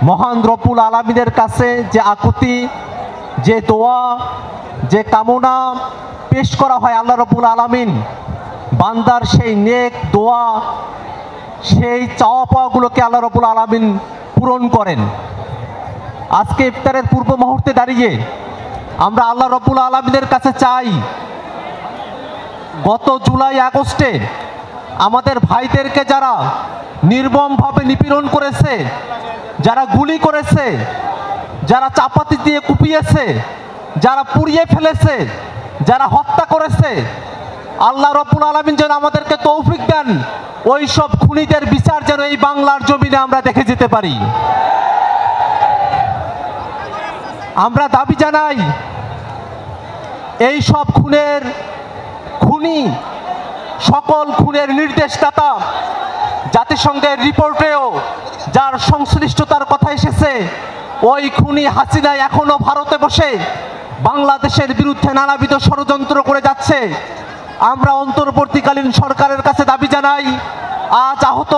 মহান রব্বুল আলামিনের কাছে যে আকুতি, যে দোয়া, যে কামনা পেশ করা হয়, আল্লাহ রব্বুল আলামিন বান্দার সেই নেক দোয়া, সেই চাওয়া পাওয়াগুলোকে আল্লাহ রব্বুল আলামিন পূরণ করেন। আজকে ইফতারের পূর্ব মুহূর্তে দাঁড়িয়ে আমরা আল্লাহ রব্বুল আলামিনের কাছে চাই, গত জুলাই আগস্টে আমাদের ভাইদেরকে যারা নির্মমভাবে নিপীড়ন করেছে, যারা গুলি করেছে, যারা চাপাতি দিয়ে কুপিয়েছে, যারা পুড়িয়ে ফেলেছে, যারা হত্যা করেছে, আল্লাহ রব্বুল আলামিন যেন আমাদেরকে তৌফিক দেন ওই সব খুনিদের বিচার যেন এই বাংলার জমিনে আমরা দেখে যেতে পারি। আমরা দাবি জানাই এই সব খুনি সকল খুনের নির্দেশদাতা, জাতিসংঘের রিপোর্টেও যার সংশ্লিষ্টতার কথা এসেছে, ওই খুনি হাসিনা এখনো ভারতে বসে বাংলাদেশের বিরুদ্ধে নানাবিধ ষড়যন্ত্র করে যাচ্ছে। আমরা অন্তর্বর্তীকালীন সরকারের কাছে দাবি জানাই, আজ আহত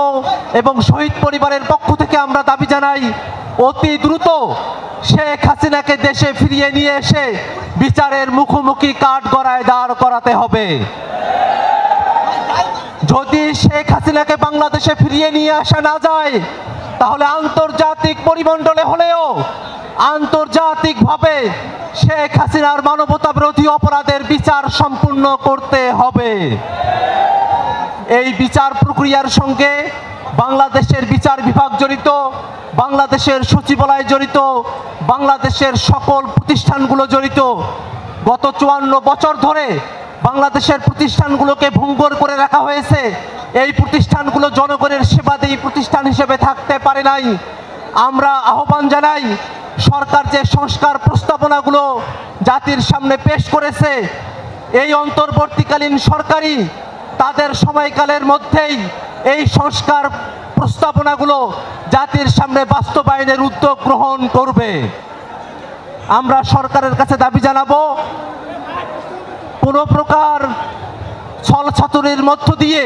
এবং শহীদ পরিবারের পক্ষ থেকে আমরা দাবি জানাই, অতি দ্রুত শেখ হাসিনাকে দেশে ফিরিয়ে নিয়ে এসে বিচারের মুখোমুখি কাঠগড়ায় দাঁড় করাতে হবে। যদি শেখ হাসিনাকে বাংলাদেশে ফিরিয়ে নিয়ে আসা না যায়, তাহলে আন্তর্জাতিক পরিমণ্ডলে হলেও আন্তর্জাতিকভাবে শেখ হাসিনার মানবতা বিরোধী অপরাধের বিচার সম্পূর্ণ করতে হবে। এই বিচার প্রক্রিয়ার সঙ্গে বাংলাদেশের বিচার বিভাগ জড়িত, বাংলাদেশের সচিবালয় জড়িত, বাংলাদেশের সকল প্রতিষ্ঠানগুলো জড়িত। গত 54 বছর ধরে বাংলাদেশের প্রতিষ্ঠানগুলোকে ভঙ্গুর করে রাখা হয়েছে। এই প্রতিষ্ঠানগুলো জনগণের সেবাদায়ী প্রতিষ্ঠান হিসেবে থাকতে পারে নাই। আমরা আহ্বান জানাই, সরকার যে সংস্কার প্রস্তাবনাগুলো জাতির সামনে পেশ করেছে, এই অন্তর্বর্তীকালীন সরকারই তাদের সময়কালের মধ্যেই এই সংস্কার প্রস্তাবনাগুলো জাতির সামনে বাস্তবায়নের উদ্যোগ গ্রহণ করবে। আমরা সরকারের কাছে দাবি জানাবো, কোনো প্রকার ছলছাতুরির মধ্য দিয়ে,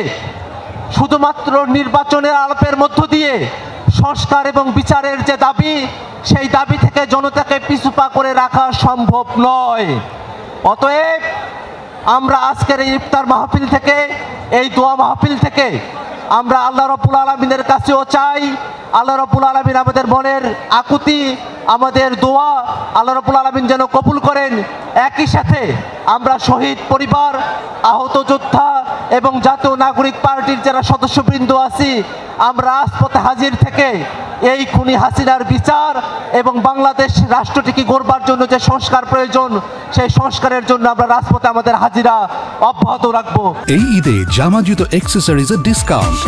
শুধুমাত্র নির্বাচনের আলাপের মধ্য দিয়ে সংস্কার এবং বিচারের যে দাবি, সেই দাবি থেকে জনতাকে পিছুপা করে রাখা সম্ভব নয়। অতএব আমরা আজকের এই ইফতার মাহফিল থেকে, এই দোয়া মাহফিল থেকে আমরা আল্লাহ রব্বুল আলামিনের কাছেও চাই, আল্লাহ রব্বুল আলামিন আমাদের মনের আকুতি, আমাদের দোয়া আল্লাহ রব্বুল আলামিন যেন কবুল করেন। একই সাথে আমরা শহীদ পরিবার, আহত যোদ্ধা এবং জাতীয় নাগরিক পার্টির যারা সদস্যবৃন্দ আছি, আমরা রাজপথে হাজির থেকে এই খুনি হাসিনার বিচার এবং বাংলাদেশ রাষ্ট্রটিকে গড়বার জন্য যে সংস্কার প্রয়োজন, সেই সংস্কারের জন্য আমরা রাজপথে আমাদের হাজিরা অব্যাহত রাখবো। এই ঈদে জামা জুতো অ্যাক্সেসরিজের ডিসকাউন্ট।